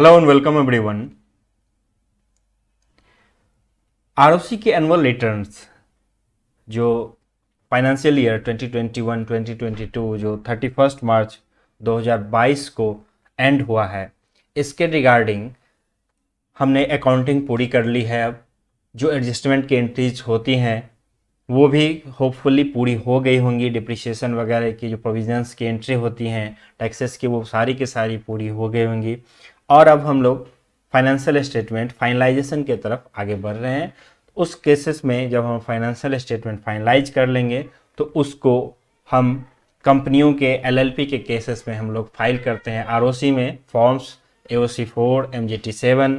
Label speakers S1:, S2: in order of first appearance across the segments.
S1: Hello and welcome everyone. ROC के annual returns जो financial year 2021-2022 जो 31 मार्च 2022 को एंड हुआ है, इसके रिगार्डिंग हमने अकाउंटिंग पूरी कर ली है। अब जो एडजस्टमेंट की एंट्रीज होती हैं वो भी होपफुली पूरी हो गई होंगी। डिप्रिसिएशन वगैरह की जो प्रोविजंस की एंट्री होती हैं टैक्सेस की, वो सारी की सारी पूरी हो गई होंगी। और अब हम लोग फाइनेंशियल स्टेटमेंट फाइनलाइजेशन की तरफ आगे बढ़ रहे हैं। उस केसेस में जब हम फाइनेंशियल स्टेटमेंट फाइनलाइज कर लेंगे तो उसको हम कंपनियों के एलएलपी के केसेस में हम लोग फाइल करते हैं आरओसी में फॉर्म्स एओसी 4 एमजीटी 7।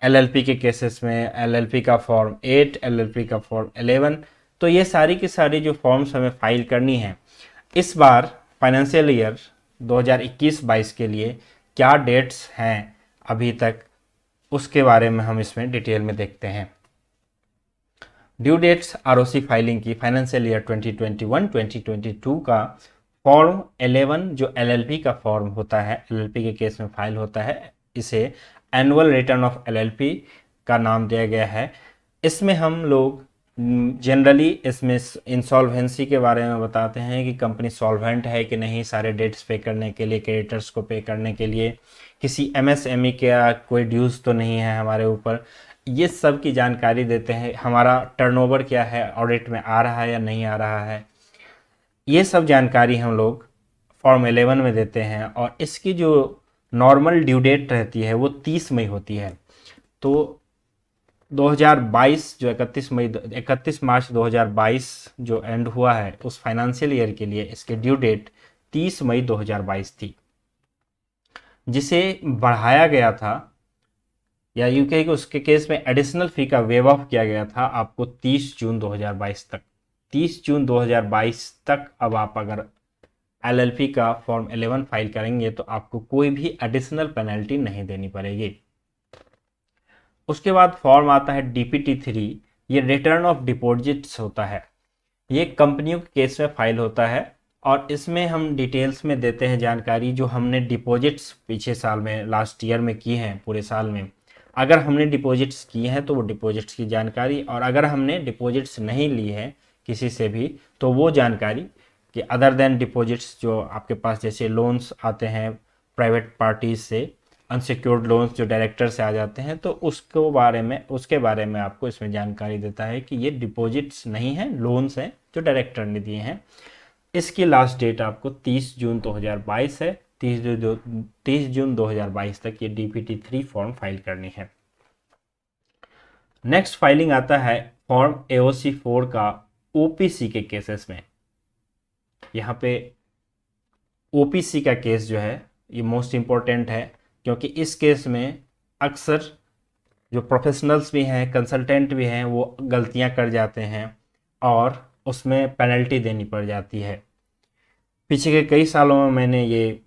S1: एलएलपी के केसेस में एलएलपी का फॉर्म 8, एलएलपी का फॉर्म 11। तो ये सारी की सारी जो फॉर्म्स हमें फाइल करनी है इस बार फाइनेंशियल ईयर 2021-22 के लिए क्या डेट्स हैं अभी तक, उसके बारे में हम इसमें डिटेल में देखते हैं। ड्यू डेट्स आरओसी फाइलिंग की फाइनेंशियल ईयर 2021-2022 का फॉर्म 11 जो एलएलपी का फॉर्म होता है, एलएलपी के केस में फाइल होता है, इसे एनुअल रिटर्न ऑफ एलएलपी का नाम दिया गया है। इसमें हम लोग जनरली इसमें इंसॉल्वेंसी के बारे में बताते हैं कि कंपनी सॉल्वेंट है कि नहीं, सारे डेट्स पे करने के लिए, क्रेडिटर्स को पे करने के लिए, किसी एमएसएमई का कोई ड्यूज तो नहीं है हमारे ऊपर, ये सब की जानकारी देते हैं। हमारा टर्नओवर क्या है, ऑडिट में आ रहा है या नहीं आ रहा है, ये सब जानकारी हम लोग फॉर्म 11 में देते हैं। और इसकी जो नॉर्मल ड्यू डेट रहती है वो 30 मई होती है। तो 2022 जो 31 मार्च 2022 जो एंड हुआ है उस फाइनेंशियल ईयर के लिए इसके ड्यू डेट 30 मई 2022 थी, जिसे बढ़ाया गया था या यूं कहें कि उसके केस में एडिशनल फी का वेव ऑफ किया गया था आपको 30 जून 2022 तक। 30 जून 2022 तक अब आप अगर एलएलपी का फॉर्म 11 फाइल करेंगे तो आपको कोई भी एडिशनल पेनल्टी नहीं देनी पड़ेगी। उसके बाद फॉर्म आता है डीपीटी 3। ये रिटर्न ऑफ डिपॉजिट्स होता है, ये कंपनियों के केस में फाइल होता है और इसमें हम डिटेल्स में देते हैं जानकारी जो हमने डिपॉजिट्स पीछे साल में, लास्ट ईयर में की हैं। पूरे साल में अगर हमने डिपॉजिट्स की हैं तो वो डिपॉजिट्स की जानकारी, और अगर हमने डिपॉजिट्स नहीं ली है किसी से भी तो वो जानकारी कि अदर देन डिपॉजिट्स जो आपके पास जैसे लोन्स आते हैं प्राइवेट पार्टीज से, अनसिक्योर्ड लोन्स जो डायरेक्टर से आ जाते हैं, तो उसके बारे में आपको इसमें जानकारी देता है कि ये डिपॉजिट्स नहीं हैं, लोन्स हैं जो डायरेक्टर ने दिए हैं। इसकी लास्ट डेट आपको 30 जून 2022 है। 30 जून 2022 तक ये डीपीटी 3 फॉर्म फाइल करनी है। नेक्स्ट फाइलिंग आता है फॉर्म एओसी 4 का ओपीसी के केसेस में। यहाँ पे ओपीसी का केस जो है ये मोस्ट इम्पोर्टेंट है, क्योंकि इस केस में अक्सर जो प्रोफेशनल्स भी हैं, कंसल्टेंट भी हैं, वो गलतियां कर जाते हैं और उसमें पेनल्टी देनी पड़ जाती है। पीछे के कई सालों में मैंने ये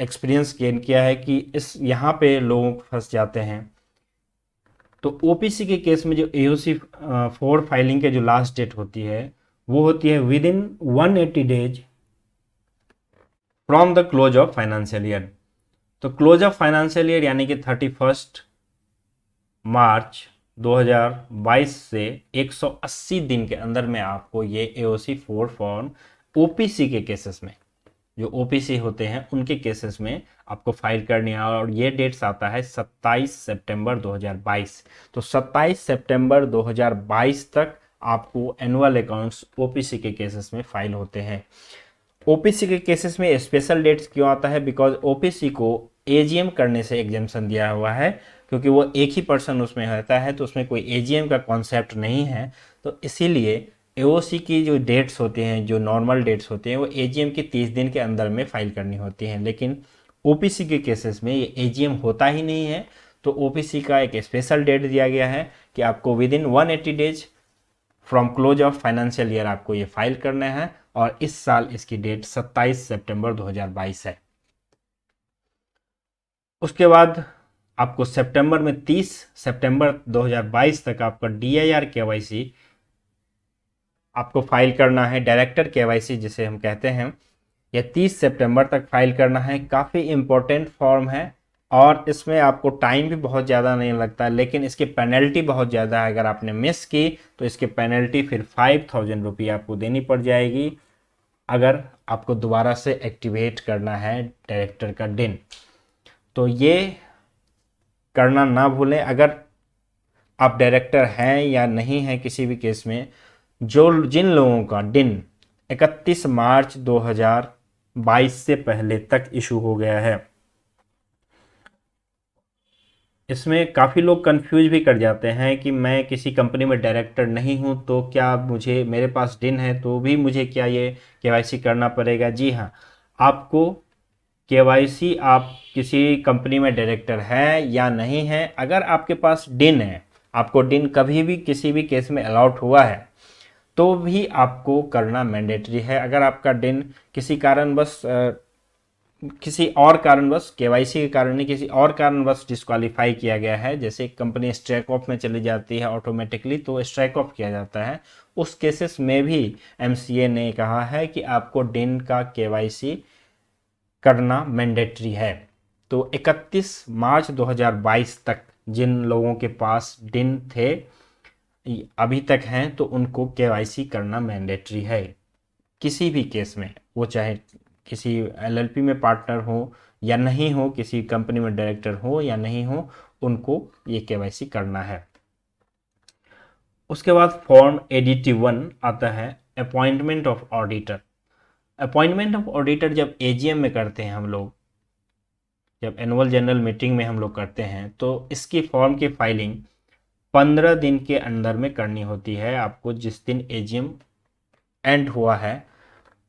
S1: एक्सपीरियंस गेन किया है कि इस यहाँ पे लोग फंस जाते हैं। तो ओपीसी के केस में जो एओसी 4 फाइलिंग के जो लास्ट डेट होती है वो होती है with in 180 days from the close of financial year. तो क्लोज ऑफ फाइनेंशियल ईयर यानी कि 31 मार्च 2022 से 180 दिन के अंदर में आपको ये एओसी 4 फॉर्म ओपीसी के केसेस में, जो ओपीसी होते हैं उनके केसेस में आपको फाइल करनी है। और ये डेट्स आता है 27 सितंबर 2022। तो 27 सितंबर 2022 तक आपको एनुअल अकाउंट्स ओपीसी के केसेस में फाइल होते हैं। ओपीसी के केसेस में स्पेशल डेट्स क्यों आता है? बिकॉज ओपीसी को एजीएम करने से एग्जेम्पशन दिया हुआ है, क्योंकि वो एक ही पर्सन उसमें रहता है तो उसमें कोई एजीएम का कॉन्सेप्ट नहीं है। तो इसीलिए एओसी की जो डेट्स होती हैं, जो नॉर्मल डेट्स होती हैं, वो एजीएम की 30 दिन के अंदर में फाइल करनी होती हैं। लेकिन ओपीसी के केसेस में ये एजीएम होता ही नहीं है, तो ओपीसी का एक स्पेशल डेट दिया गया है कि आपको with in 180 days from close of financial year आपको ये फाइल करना है। और इस साल इसकी डेट 27 सितंबर 2022 है। उसके बाद आपको सितंबर में 30 सितंबर 2022 तक आपका डीआईआर केवाईसी आपको फाइल करना है, डायरेक्टर केवाईसी जिसे हम कहते हैं। यह 30 सितंबर तक फाइल करना है। काफ़ी इम्पोर्टेंट फॉर्म है और इसमें आपको टाइम भी बहुत ज़्यादा नहीं लगता, लेकिन इसकी पेनल्टी बहुत ज़्यादा है। अगर आपने मिस की तो इसकी पेनल्टी फिर 5,000 रुपये आपको देनी पड़ जाएगी, अगर आपको दोबारा से एक्टिवेट करना है डायरेक्टर का डिन। तो ये करना ना भूलें। अगर आप डायरेक्टर हैं या नहीं हैं किसी भी केस में, जो जिन लोगों का डिन 31 मार्च 2022 से पहले तक इशू हो गया है, इसमें काफ़ी लोग कंफ्यूज भी कर जाते हैं कि मैं किसी कंपनी में डायरेक्टर नहीं हूं तो क्या मुझे, मेरे पास डिन है तो भी मुझे क्या ये केवाईसी करना पड़ेगा? जी हाँ, आपको केवाईसी, आप किसी कंपनी में डायरेक्टर है या नहीं है, अगर आपके पास डिन है, आपको डिन कभी भी किसी भी केस में अलॉट हुआ है, तो भी आपको करना मैंडेटरी है। अगर आपका डिन किसी कारणवश किसी और कारणवश, केवाईसी के कारण नहीं, किसी और कारणवश डिस्क्वालीफाई किया गया है, जैसे कंपनी स्ट्राइक ऑफ में चली जाती है ऑटोमेटिकली, तो स्ट्राइक ऑफ किया जाता है, उस केसेस में भी एमसीए ने कहा है कि आपको डिन का केवाईसी करना मैंडेटरी है। तो 31 मार्च 2022 तक जिन लोगों के पास डिन थे, अभी तक हैं, तो उनको केवाईसी करना मैंडेटरी है किसी भी केस में, वो चाहे किसी एलएलपी में पार्टनर हो या नहीं हो, किसी कंपनी में डायरेक्टर हो या नहीं हो, उनको ये केवाईसी करना है। उसके बाद फॉर्म ADT1 आता है, appointment of auditor. Appointment of auditor जब एजीएम में करते हैं हम लोग, जब एनुअल जनरल मीटिंग में हम लोग करते हैं, तो इसकी फॉर्म की फाइलिंग 15 दिन के अंदर में करनी होती है। आपको जिस दिन एजीएम एंड हुआ है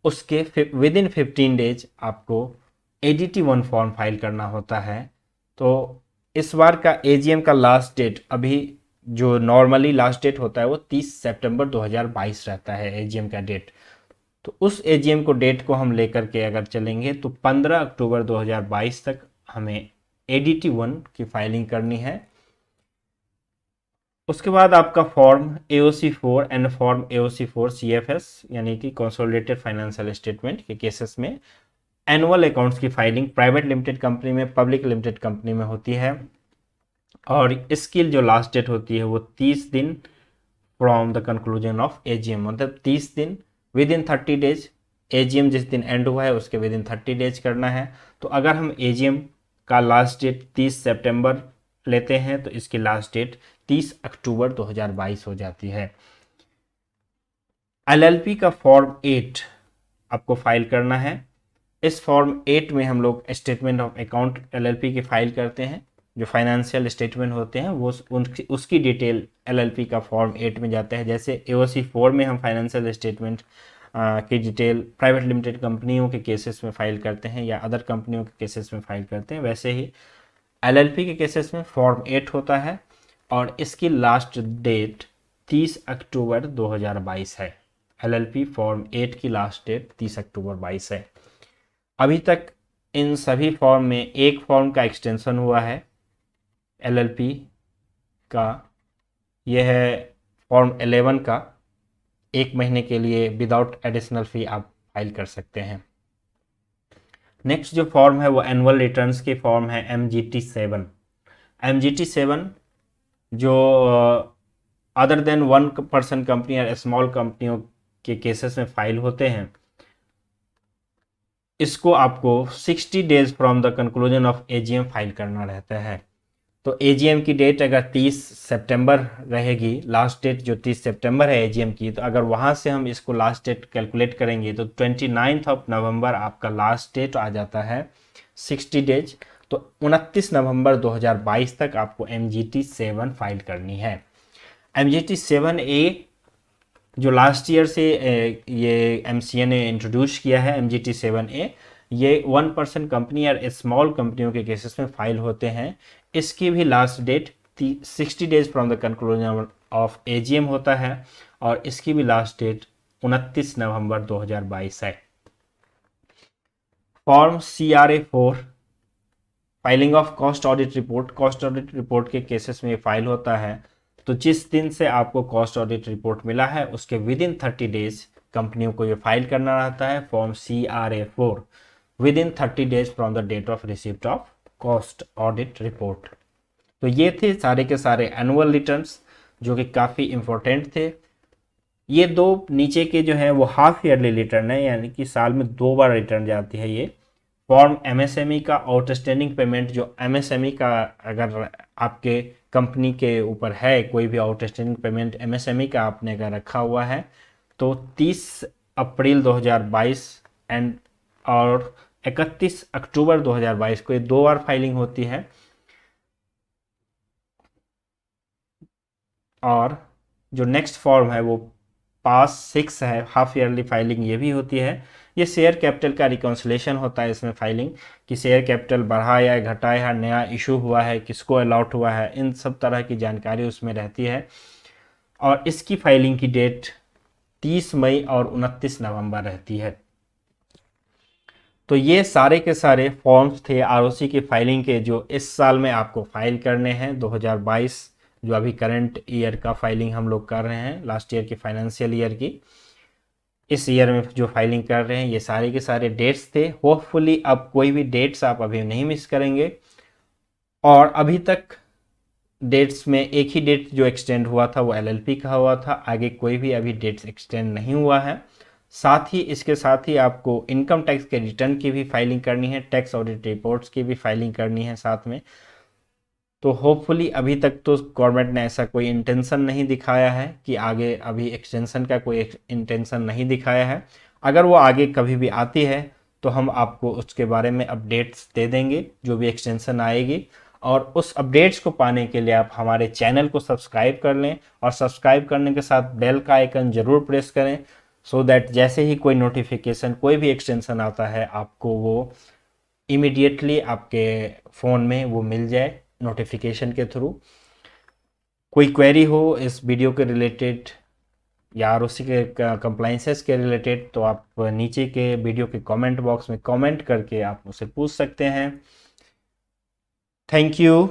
S1: उसके विद इन 15 डेज आपको ADT1 फॉर्म फाइल करना होता है। तो इस बार का एजीएम का लास्ट डेट, अभी जो नॉर्मली लास्ट डेट होता है वो 30 सितंबर 2022 रहता है एजीएम का डेट। तो उस एजीएम को डेट को हम लेकर के अगर चलेंगे तो 15 अक्टूबर 2022 तक हमें ADT1 की फाइलिंग करनी है। उसके बाद आपका form AOC4 and form AOC4 CFS यानी कि कंसोलिडेटेड फाइनेंशियल स्टेटमेंट के केसेस में एनुअल अकाउंट्स की फाइलिंग प्राइवेट लिमिटेड कंपनी में, पब्लिक लिमिटेड कंपनी में होती है, और इसकी जो लास्ट डेट होती है वो 30 दिन from the conclusion of AGM, मतलब 30 दिन विद इन 30 डेज, एजीएम जिस दिन एंड हुआ है उसके विद इन 30 डेज करना है। तो अगर हम एजीएम का लास्ट डेट 30 सितंबर लेते हैं तो इसकी लास्ट डेट 30 अक्टूबर 2022 हो जाती है। एलएलपी का फॉर्म 8 आपको फाइल करना है। इस फॉर्म 8 में हम लोग स्टेटमेंट ऑफ अकाउंट एलएलपी की फाइल करते हैं। जो फाइनेंशियल स्टेटमेंट होते हैं वो उसकी डिटेल एलएलपी का फॉर्म 8 में जाता है। जैसे AOC4 में हम फाइनेंशियल स्टेटमेंट की डिटेल प्राइवेट लिमिटेड कंपनियों के केसेस में फाइल करते हैं या अदर कंपनियों के केसेस में फाइल करते हैं, वैसे ही एलएलपी के केसेस में फॉर्म 8 होता है और इसकी लास्ट डेट 30 अक्टूबर 2022 है। एलएलपी फॉर्म 8 की लास्ट डेट 30 अक्टूबर 22 है। अभी तक इन सभी फॉर्म में एक फॉर्म का एक्सटेंशन हुआ है एलएलपी का, यह है फॉर्म 11 का। 1 महीने के लिए विदाउट एडिशनल फी आप फाइल कर सकते हैं। नेक्स्ट जो फॉर्म है वो एनुअल रिटर्न्स की फॉर्म है MGT7। MGT7 जो अदर देन 1% कंपनी और स्मॉल कंपनियों के केसेस में फाइल होते हैं, इसको आपको 60 days from the conclusion of AGM file करना रहता है। तो एजीएम की डेट अगर 30 सितंबर रहेगी, लास्ट डेट जो 30 सितंबर है एजीएम की, तो अगर वहाँ से हम इसको लास्ट डेट कैलकुलेट करेंगे तो 29 नवंबर आपका लास्ट डेट आ जाता है 60 डेज। तो 29 नवंबर 2022 तक आपको MGT7 फाइल करनी है। MGT7A जो लास्ट ईयर से ये MCA ने इंट्रोड्यूस किया है, MGT7A, ये 1% कंपनी और स्मॉल कंपनियों के केसेस में फाइल होते हैं। इसकी भी last date 60 days from the conclusion of AGM होता है और इसकी भी लास्ट डेट 29 नवंबर 2022 है। Form CRA4 filing of cost audit report. Cost audit report के केसेस में फाइल होता है, तो जिस दिन से आपको कॉस्ट ऑडिट रिपोर्ट मिला है उसके विद इन 30 डेज कंपनियों को ये फाइल करना रहता है। Form CRA4 within 30 days from the date of receipt of cost audit report. तो ये थे सारे के सारे एनुअल रिटर्न्स जो कि काफ़ी इम्पोर्टेंट थे। ये दो नीचे के जो हैं वो हाफ ईयरली रिटर्न है, यानी कि साल में 2 बार रिटर्न जाती है ये फॉर्म एमएसएमई का आउटस्टैंडिंग पेमेंट। जो एमएसएमई का अगर आपके कंपनी के ऊपर है कोई भी आउटस्टैंडिंग पेमेंट एमएसएमई का आपने अगर रखा हुआ है तो 30 अप्रैल 2022 एंड और 31 अक्टूबर 2022 को ये 2 बार फाइलिंग होती है। और जो नेक्स्ट फॉर्म है वो पास 6 है, हाफ ईयरली फाइलिंग ये भी होती है। ये शेयर कैपिटल का रिकॉन्सिलेशन होता है इसमें फाइलिंग, कि शेयर कैपिटल बढ़ा या घटा या नया इशू हुआ है, किसको अलॉट हुआ है, इन सब तरह की जानकारी उसमें रहती है। और इसकी फाइलिंग की डेट 30 मई और 29 नवंबर रहती है। तो ये सारे के सारे फॉर्म्स थे आरओसी की फाइलिंग के जो इस साल में आपको फाइल करने हैं। 2022 जो अभी करंट ईयर का फाइलिंग हम लोग कर रहे हैं, लास्ट ईयर की फाइनेंशियल ईयर की, इस ईयर में जो फाइलिंग कर रहे हैं, ये सारे के सारे डेट्स थे। होपफुली अब कोई भी डेट्स आप अभी नहीं मिस करेंगे। और अभी तक डेट्स में एक ही डेट जो एक्सटेंड हुआ था वो एलएलपी का हुआ था, आगे कोई भी अभी डेट्स एक्सटेंड नहीं हुआ है। साथ ही इसके साथ ही आपको इनकम टैक्स के रिटर्न की भी फाइलिंग करनी है, टैक्स ऑडिट रिपोर्ट्स की भी फाइलिंग करनी है साथ में। तो होपफुली अभी तक तो गवर्नमेंट ने ऐसा कोई इंटेंशन नहीं दिखाया है कि आगे अभी एक्सटेंशन का कोई इंटेंशन नहीं दिखाया है। अगर वो आगे कभी भी आती है तो हम आपको उसके बारे में अपडेट्स दे देंगे जो भी एक्सटेंशन आएगी। और उस अपडेट्स को पाने के लिए आप हमारे चैनल को सब्सक्राइब कर लें और सब्सक्राइब करने के साथ बेल का आइकन ज़रूर प्रेस करें, सो दैट जैसे ही कोई नोटिफिकेशन कोई भी एक्सटेंशन आता है आपको वो इमीडिएटली आपके फ़ोन में वो मिल जाए नोटिफिकेशन के थ्रू। कोई क्वेरी हो इस वीडियो के रिलेटेड या आरओसी के कंप्लाइंसेस के रिलेटेड तो आप नीचे के वीडियो के कमेंट बॉक्स में कमेंट करके आप मुझसे पूछ सकते हैं। Thank you.